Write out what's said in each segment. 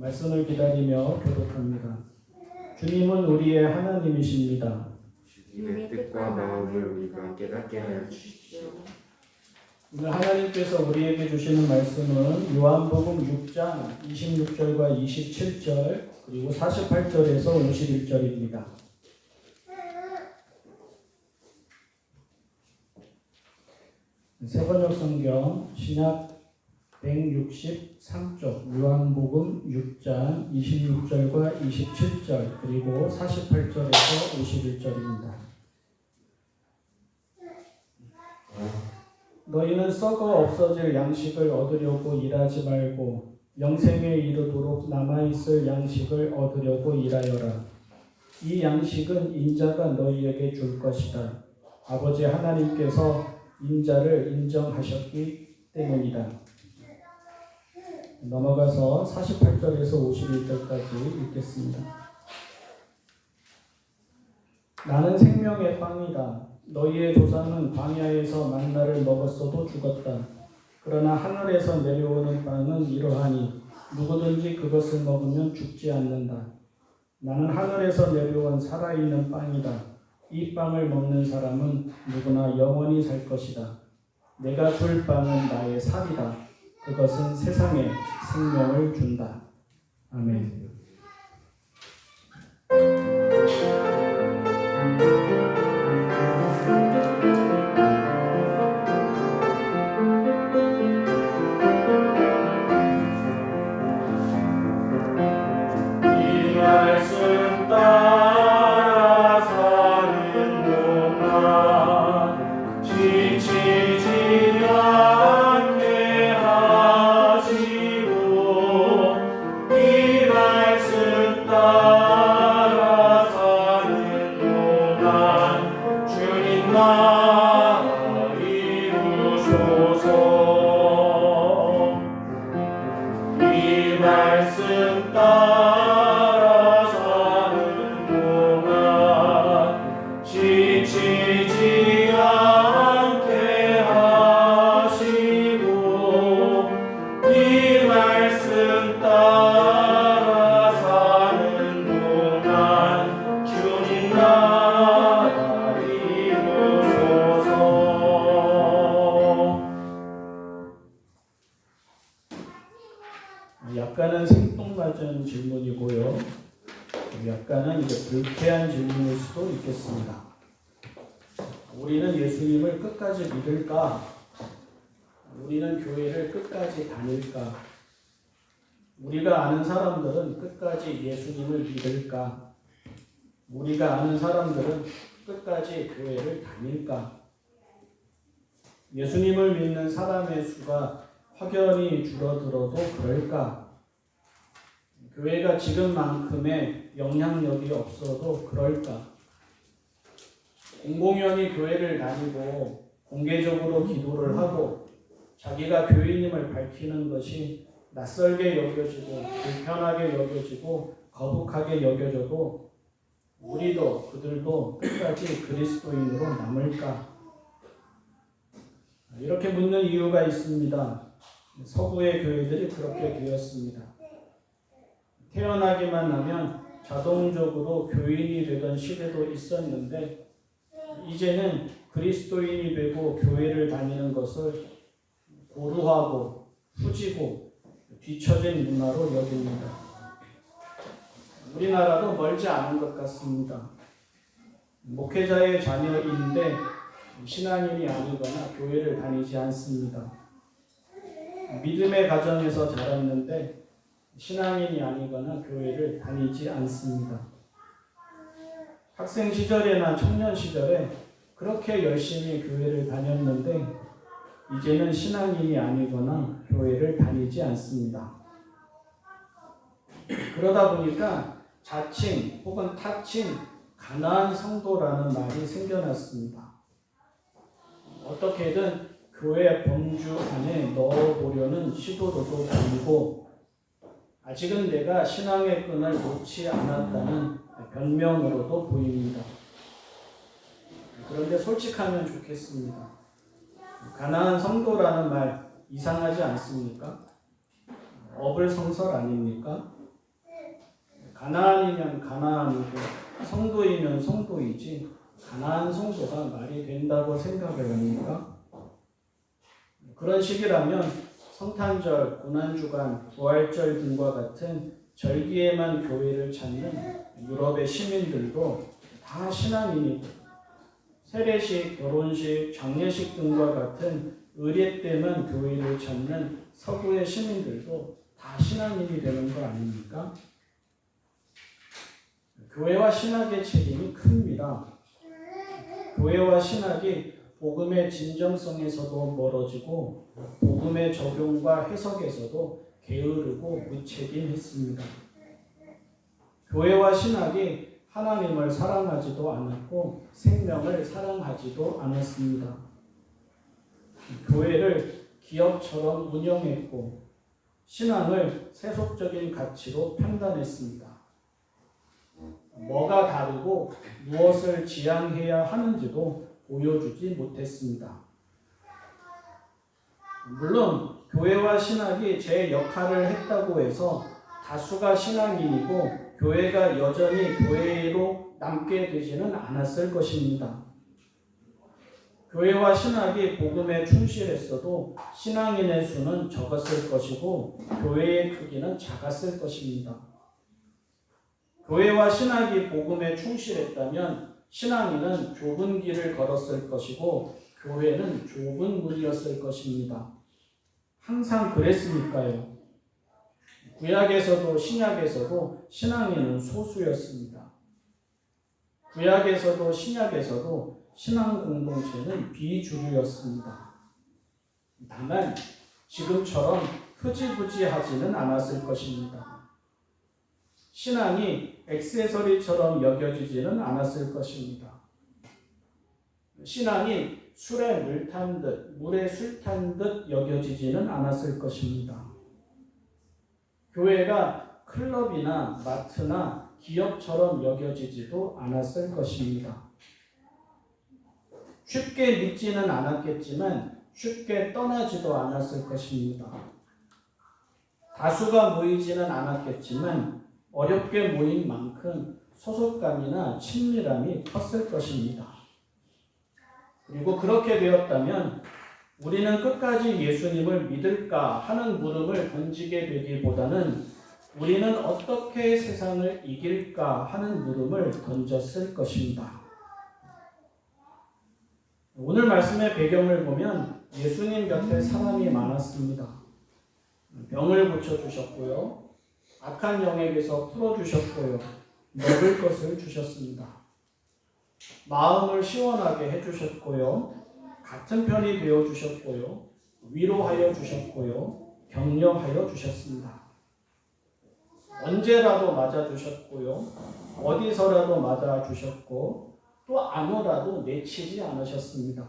말씀을 기다리며 교독합니다. 주님은 우리의 하나님이십니다. 주님의 뜻과 마음을 우리가 깨닫게 하여 주십시오. 오늘 하나님께서 우리에게 주시는 말씀은 요한복음 6장 26절과 27절 그리고 48절에서 51절입니다. 새번역 성경 신약 163쪽 요한복음 6장 26절과 27절 그리고 48절에서 51절입니다. 너희는 썩어 없어질 양식을 얻으려고 일하지 말고 영생에 이르도록 남아있을 양식을 얻으려고 일하여라. 이 양식은 인자가 너희에게 줄 것이다. 아버지 하나님께서 인자를 인정하셨기 때문이다. 넘어가서 48절에서 51절까지 읽겠습니다. 나는 생명의 빵이다. 너희의 조상은 광야에서 만나를 먹었어도 죽었다. 그러나 하늘에서 내려오는 빵은 이러하니 누구든지 그것을 먹으면 죽지 않는다. 나는 하늘에서 내려온 살아있는 빵이다. 이 빵을 먹는 사람은 누구나 영원히 살 것이다. 내가 줄 빵은 나의 살이다. 그것은 세상에 생명을 준다. 아멘. 이 말씀 따라 사는 동안 지치지 않게 하시고 이 말씀 따라 사는 동안 주님 나라 이루소서. 이 말씀 따라 사는 동안 지치지 않게 하시고 이 말씀 따라 사는 동안 주님 나라 이루소서. 약간은 생뚱맞은 질문이고요. 약간은 이제 불쾌한 질문일 수도 있겠습니다. 우리는 예수님을 끝까지 믿을까? 우리는 교회를 끝까지 다닐까? 우리가 아는 사람들은 끝까지 예수님을 믿을까? 우리가 아는 사람들은 끝까지 교회를 다닐까? 예수님을 믿는 사람의 수가 확연히 줄어들어도 그럴까? 교회가 지금만큼의 영향력이 없어도 그럴까? 공공연히 교회를 다니고 공개적으로 기도를 하고 자기가 교인임을 밝히는 것이 낯설게 여겨지고 불편하게 여겨지고 거북하게 여겨져도 우리도 그들도 끝까지 그리스도인으로 남을까? 이렇게 묻는 이유가 있습니다. 서구의 교회들이 그렇게 되었습니다. 태어나기만 하면 자동적으로 교인이 되던 시대도 있었는데 이제는 그리스도인이 되고 교회를 다니는 것을 고루하고 후지고 뒤처진 문화로 여깁니다. 우리나라도 멀지 않은 것 같습니다. 목회자의 자녀인데 신앙인이 아니거나 교회를 다니지 않습니다. 믿음의 가정에서 자랐는데 신앙인이 아니거나 교회를 다니지 않습니다. 학생 시절이나 청년 시절에 그렇게 열심히 교회를 다녔는데 이제는 신앙인이 아니거나 교회를 다니지 않습니다. 그러다 보니까 자칭 혹은 타칭 가난한 성도라는 말이 생겨났습니다. 어떻게든 교회 범주 안에 넣어보려는 시도도 보이고 아직은 내가 신앙의 끈을 놓지 않았다는 변명으로도 보입니다. 그런데 솔직하면 좋겠습니다. 가난한 성도라는 말 이상하지 않습니까? 어불성설 아닙니까? 가나안이면 가나안이고 성도이면 성도이지 가나안 성도가 말이 된다고 생각을 합니까? 그런 식이라면 성탄절, 고난주간, 부활절 등과 같은 절기에만 교회를 찾는 유럽의 시민들도 다 신앙인이고 세례식, 결혼식, 장례식 등과 같은 의례 때만 교회를 찾는 서구의 시민들도 다 신앙인이 되는 거 아닙니까? 교회와 신학의 책임이 큽니다. 교회와 신학이 복음의 진정성에서도 멀어지고 복음의 적용과 해석에서도 게으르고 무책임했습니다. 교회와 신학이 하나님을 사랑하지도 않았고 생명을 사랑하지도 않았습니다. 교회를 기업처럼 운영했고 신앙을 세속적인 가치로 판단했습니다. 뭐가 다르고 무엇을 지향해야 하는지도 보여주지 못했습니다. 물론 교회와 신학이 제 역할을 했다고 해서 다수가 신앙인이고 교회가 여전히 교회로 남게 되지는 않았을 것입니다. 교회와 신학이 복음에 충실했어도 신앙인의 수는 적었을 것이고 교회의 크기는 작았을 것입니다. 교회와 신학이 복음에 충실했다면 신앙인은 좁은 길을 걸었을 것이고 교회는 좁은 문이었을 것입니다. 항상 그랬으니까요. 구약에서도 신약에서도 신앙인은 소수였습니다. 구약에서도 신약에서도 신앙 공동체는 비주류였습니다. 다만 지금처럼 흐지부지하지는 않았을 것입니다. 신앙이 액세서리처럼 여겨지지는 않았을 것입니다. 신앙이 술에 물 탄 듯, 물에 술 탄 듯 여겨지지는 않았을 것입니다. 교회가 클럽이나 마트나 기업처럼 여겨지지도 않았을 것입니다. 쉽게 믿지는 않았겠지만 쉽게 떠나지도 않았을 것입니다. 다수가 모이지는 않았겠지만 어렵게 모인 만큼 소속감이나 친밀함이 컸을 것입니다. 그리고 그렇게 되었다면 우리는 끝까지 예수님을 믿을까 하는 물음을 던지게 되기보다는 우리는 어떻게 세상을 이길까 하는 물음을 던졌을 것입니다. 오늘 말씀의 배경을 보면 예수님 곁에 사람이 많았습니다. 병을 고쳐주셨고요. 악한 영에게서 풀어주셨고요. 먹을 것을 주셨습니다. 마음을 시원하게 해주셨고요. 같은 편이 되어주셨고요. 위로하여 주셨고요. 격려하여 주셨습니다. 언제라도 맞아주셨고요. 어디서라도 맞아주셨고 또 아무라도 내치지 않으셨습니다.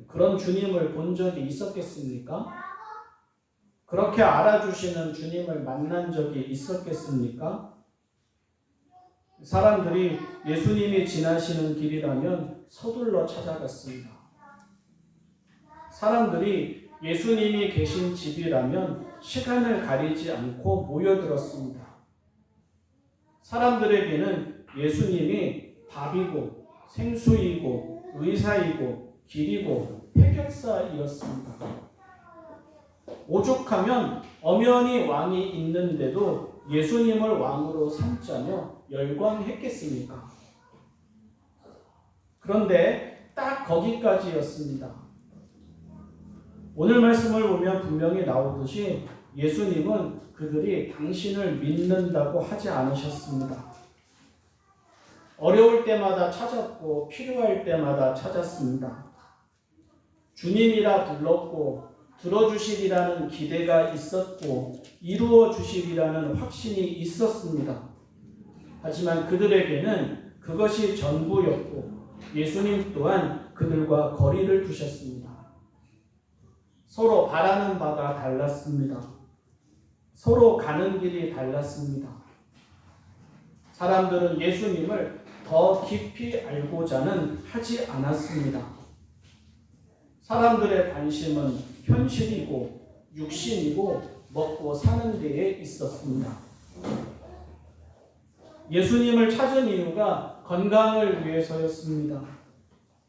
그런 주님을 본 적이 있었겠습니까? 그렇게 알아주시는 주님을 만난 적이 있었겠습니까? 사람들이 예수님이 지나시는 길이라면 서둘러 찾아갔습니다. 사람들이 예수님이 계신 집이라면 시간을 가리지 않고 모여들었습니다. 사람들에게는 예수님이 밥이고 생수이고 의사이고 길이고 해결사이었습니다. 오죽하면 엄연히 왕이 있는데도 예수님을 왕으로 삼자며 열광했겠습니까? 그런데 딱 거기까지였습니다. 오늘 말씀을 보면 분명히 나오듯이 예수님은 그들이 당신을 믿는다고 하지 않으셨습니다. 어려울 때마다 찾았고 필요할 때마다 찾았습니다. 주님이라 불렀고 들어주시리라는 기대가 있었고 이루어 주시리라는 확신이 있었습니다. 하지만 그들에게는 그것이 전부였고 예수님 또한 그들과 거리를 두셨습니다. 서로 바라는 바가 달랐습니다. 서로 가는 길이 달랐습니다. 사람들은 예수님을 더 깊이 알고자는 하지 않았습니다. 사람들의 관심은 현실이고 육신이고 먹고 사는 데에 있었습니다. 예수님을 찾은 이유가 건강을 위해서였습니다.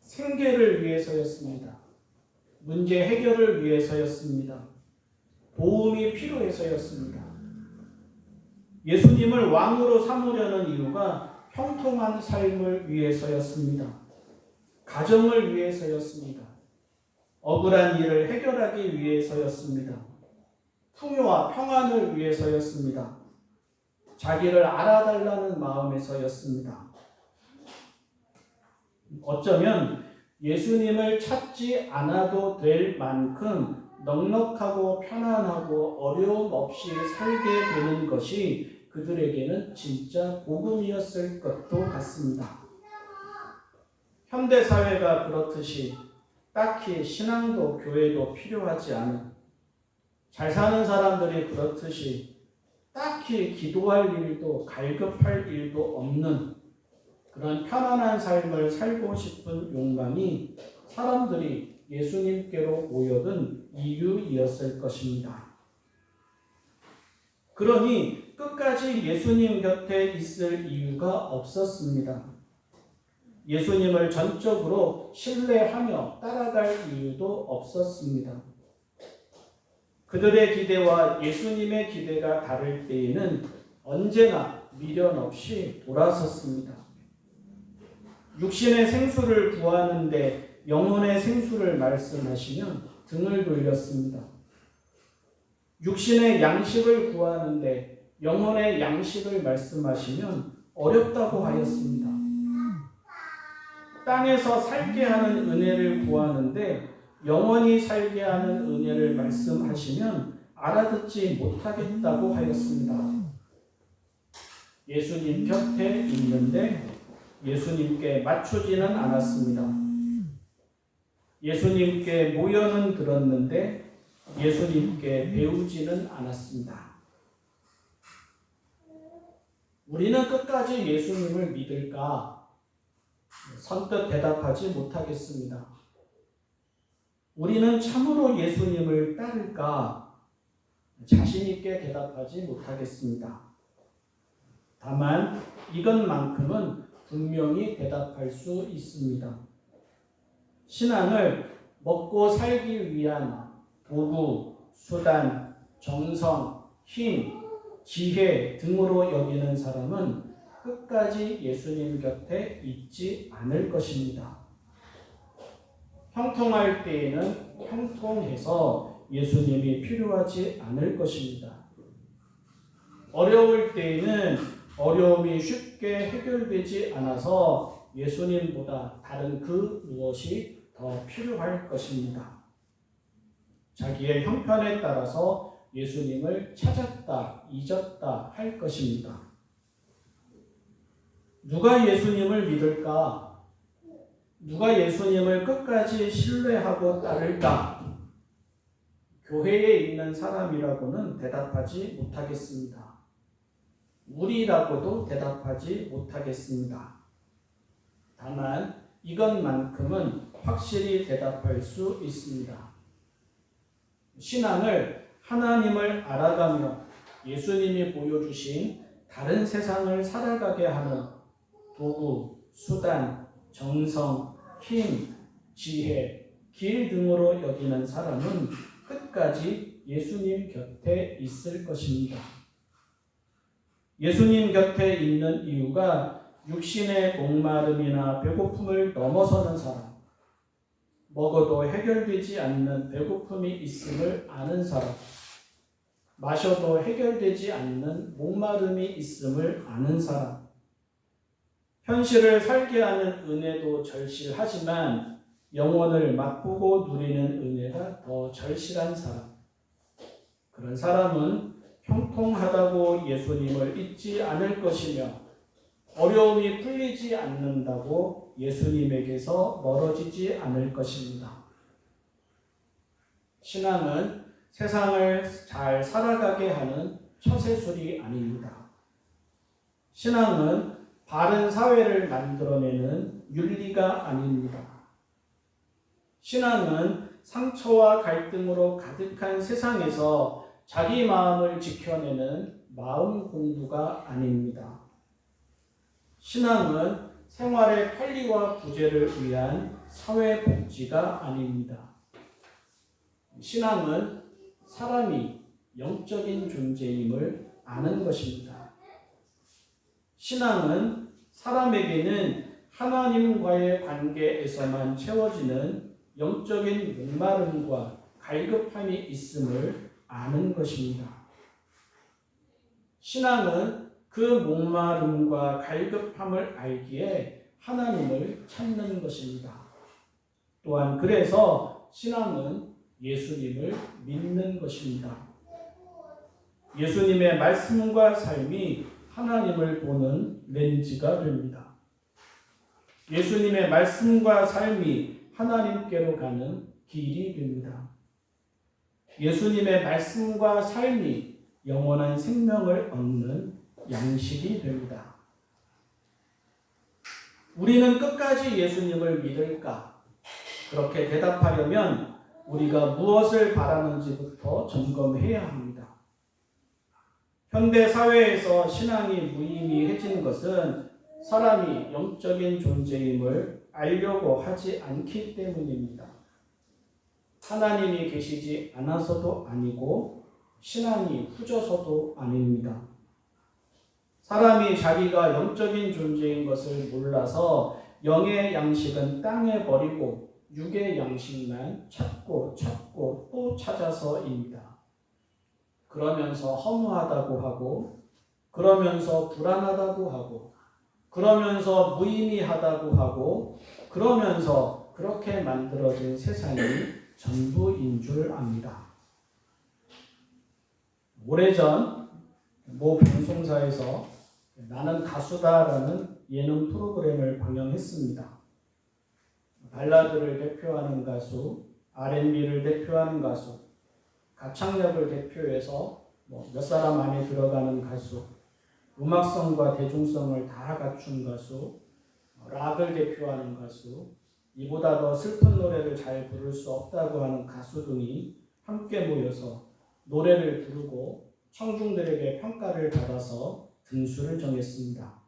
생계를 위해서였습니다. 문제 해결을 위해서였습니다. 도움이 필요해서였습니다. 예수님을 왕으로 삼으려는 이유가 형통한 삶을 위해서였습니다. 가정을 위해서였습니다. 억울한 일을 해결하기 위해서였습니다. 풍요와 평안을 위해서였습니다. 자기를 알아달라는 마음에서였습니다. 어쩌면 예수님을 찾지 않아도 될 만큼 넉넉하고 편안하고 어려움 없이 살게 되는 것이 그들에게는 진짜 복음이었을 것도 같습니다. 현대사회가 그렇듯이 딱히 신앙도 교회도 필요하지 않은, 잘 사는 사람들이 그렇듯이 딱히 기도할 일도 갈급할 일도 없는 그런 편안한 삶을 살고 싶은 욕망이 사람들이 예수님께로 모여든 이유이었을 것입니다. 그러니 끝까지 예수님 곁에 있을 이유가 없었습니다. 예수님을 전적으로 신뢰하며 따라갈 이유도 없었습니다. 그들의 기대와 예수님의 기대가 다를 때에는 언제나 미련 없이 돌아섰습니다. 육신의 생수를 구하는데 영혼의 생수를 말씀하시면 등을 돌렸습니다. 육신의 양식을 구하는데 영혼의 양식을 말씀하시면 어렵다고 하였습니다. 땅에서 살게 하는 은혜를 구하는데 영원히 살게 하는 은혜를 말씀하시면 알아듣지 못하겠다고 하였습니다. 예수님 곁에 있는데 예수님께 맞추지는 않았습니다. 예수님께 모여는 들었는데 예수님께 배우지는 않았습니다. 우리는 끝까지 예수님을 믿을까? 선뜻 대답하지 못하겠습니다. 우리는 참으로 예수님을 따를까? 자신 있게 대답하지 못하겠습니다. 다만 이것만큼은 분명히 대답할 수 있습니다. 신앙을 먹고 살기 위한 도구, 수단, 정성, 힘, 지혜 등으로 여기는 사람은 끝까지 예수님 곁에 있지 않을 것입니다. 형통할 때에는 형통해서 예수님이 필요하지 않을 것입니다. 어려울 때에는 어려움이 쉽게 해결되지 않아서 예수님보다 다른 그 무엇이 더 필요할 것입니다. 자기의 형편에 따라서 예수님을 찾았다, 잊었다 할 것입니다. 누가 예수님을 믿을까? 누가 예수님을 끝까지 신뢰하고 따를까? 교회에 있는 사람이라고는 대답하지 못하겠습니다. 우리라고도 대답하지 못하겠습니다. 다만 이것만큼은 확실히 대답할 수 있습니다. 신앙을 하나님을 알아가며 예수님이 보여주신 다른 세상을 살아가게 하는 도구, 수단, 정성, 힘, 지혜, 길 등으로 여기는 사람은 끝까지 예수님 곁에 있을 것입니다. 예수님 곁에 있는 이유가 육신의 목마름이나 배고픔을 넘어서는 사람, 먹어도 해결되지 않는 배고픔이 있음을 아는 사람, 마셔도 해결되지 않는 목마름이 있음을 아는 사람, 현실을 살게 하는 은혜도 절실하지만 영혼을 맛보고 누리는 은혜가 더 절실한 사람, 그런 사람은 형통하다고 예수님을 잊지 않을 것이며 어려움이 풀리지 않는다고 예수님에게서 멀어지지 않을 것입니다. 신앙은 세상을 잘 살아가게 하는 처세술이 아닙니다. 신앙은 바른 사회를 만들어내는 윤리가 아닙니다. 신앙은 상처와 갈등으로 가득한 세상에서 자기 마음을 지켜내는 마음 공부가 아닙니다. 신앙은 생활의 편리와 구제를 위한 사회복지가 아닙니다. 신앙은 사람이 영적인 존재임을 아는 것입니다. 신앙은 사람에게는 하나님과의 관계에서만 채워지는 영적인 목마름과 갈급함이 있음을 아는 것입니다. 신앙은 그 목마름과 갈급함을 알기에 하나님을 찾는 것입니다. 또한 그래서 신앙은 예수님을 믿는 것입니다. 예수님의 말씀과 삶이 하나님을 보는 렌즈가 됩니다. 예수님의 말씀과 삶이 하나님께로 가는 길이 됩니다. 예수님의 말씀과 삶이 영원한 생명을 얻는 양식이 됩니다. 우리는 끝까지 예수님을 믿을까? 그렇게 대답하려면 우리가 무엇을 바라는지부터 점검해야 합니다. 현대 사회에서 신앙이 무의미해진 것은 사람이 영적인 존재임을 알려고 하지 않기 때문입니다. 하나님이 계시지 않아서도 아니고 신앙이 후져서도 아닙니다. 사람이 자기가 영적인 존재인 것을 몰라서 영의 양식은 땅에 버리고 육의 양식만 찾고 또 찾아서입니다. 그러면서 허무하다고 하고, 그러면서 불안하다고 하고, 그러면서 무의미하다고 하고, 그러면서 그렇게 만들어진 세상이 전부인 줄 압니다. 오래전 모 방송사에서 나는 가수다라는 예능 프로그램을 방영했습니다. 발라드를 대표하는 가수, R&B를 대표하는 가수, 가창력을 대표해서 몇 사람 안에 들어가는 가수, 음악성과 대중성을 다 갖춘 가수, 락을 대표하는 가수, 이보다 더 슬픈 노래를 잘 부를 수 없다고 하는 가수 등이 함께 모여서 노래를 부르고 청중들에게 평가를 받아서 등수를 정했습니다.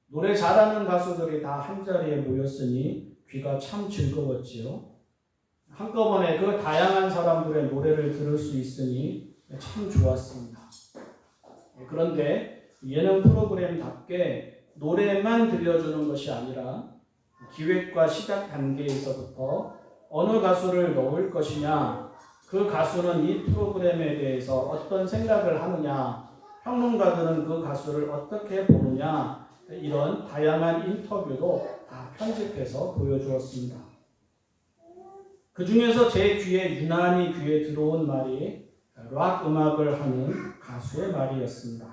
노래 잘하는 가수들이 다 한자리에 모였으니 귀가 참 즐거웠지요. 한꺼번에 그 다양한 사람들의 노래를 들을 수 있으니 참 좋았습니다. 그런데 예능 프로그램답게 노래만 들려주는 것이 아니라 기획과 시작 단계에서부터 어느 가수를 넣을 것이냐, 그 가수는 이 프로그램에 대해서 어떤 생각을 하느냐, 평론가들은 그 가수를 어떻게 보느냐, 이런 다양한 인터뷰도 다 편집해서 보여주었습니다. 그 중에서 제 귀에 유난히 귀에 들어온 말이 락 음악을 하는 가수의 말이었습니다.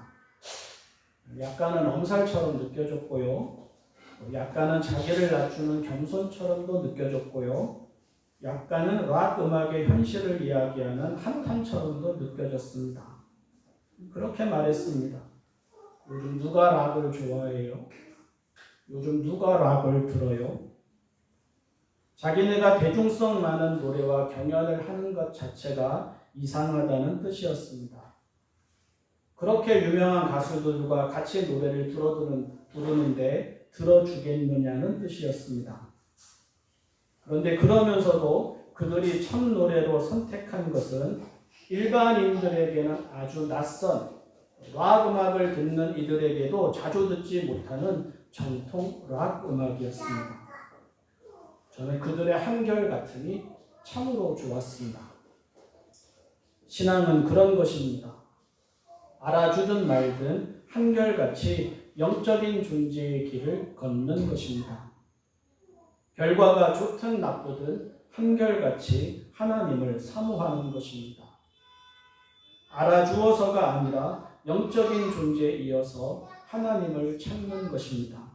약간은 엄살처럼 느껴졌고요. 약간은 자기를 낮추는 겸손처럼도 느껴졌고요. 약간은 락 음악의 현실을 이야기하는 한탄처럼도 느껴졌습니다. 그렇게 말했습니다. 요즘 누가 락을 좋아해요? 요즘 누가 락을 들어요? 자기네가 대중성 많은 노래와 경연을 하는 것 자체가 이상하다는 뜻이었습니다. 그렇게 유명한 가수들과 같이 노래를 부르는데 들어주겠느냐는 뜻이었습니다. 그런데 그러면서도 그들이 첫 노래로 선택한 것은 일반인들에게는 아주 낯선 락 음악을 듣는 이들에게도 자주 듣지 못하는 정통 락 음악이었습니다. 저는 그들의 한결같음이 참으로 좋았습니다. 신앙은 그런 것입니다. 알아주든 말든 한결같이 영적인 존재의 길을 걷는 것입니다. 결과가 좋든 나쁘든 한결같이 하나님을 사모하는 것입니다. 알아주어서가 아니라 영적인 존재에 이어서 하나님을 찾는 것입니다.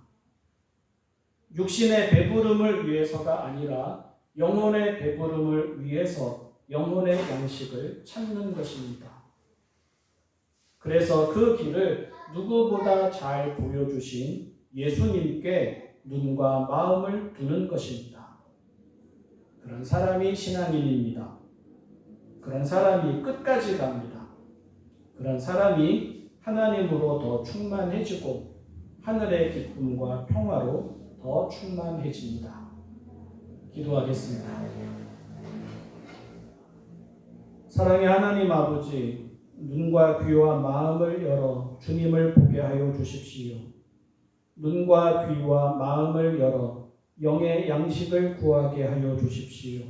육신의 배부름을 위해서가 아니라 영혼의 배부름을 위해서 영혼의 양식을 찾는 것입니다. 그래서 그 길을 누구보다 잘 보여주신 예수님께 눈과 마음을 두는 것입니다. 그런 사람이 신앙인입니다. 그런 사람이 끝까지 갑니다. 그런 사람이 하나님으로 더 충만해지고 하늘의 기쁨과 평화로 더 충만해집니다. 기도하겠습니다. 사랑의 하나님 아버지, 눈과 귀와 마음을 열어 주님을 보게 하여 주십시오. 눈과 귀와 마음을 열어 영의 양식을 구하게 하여 주십시오.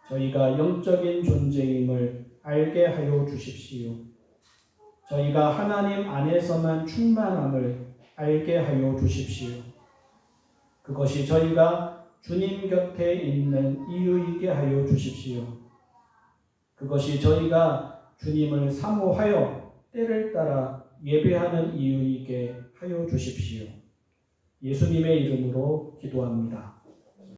저희가 영적인 존재임을 알게 하여 주십시오. 저희가 하나님 안에서만 충만함을 알게 하여 주십시오. 그것이 저희가 주님 곁에 있는 이유이게 하여 주십시오. 그것이 저희가 주님을 사모하여 때를 따라 예배하는 이유이게 하여 주십시오. 예수님의 이름으로 기도합니다.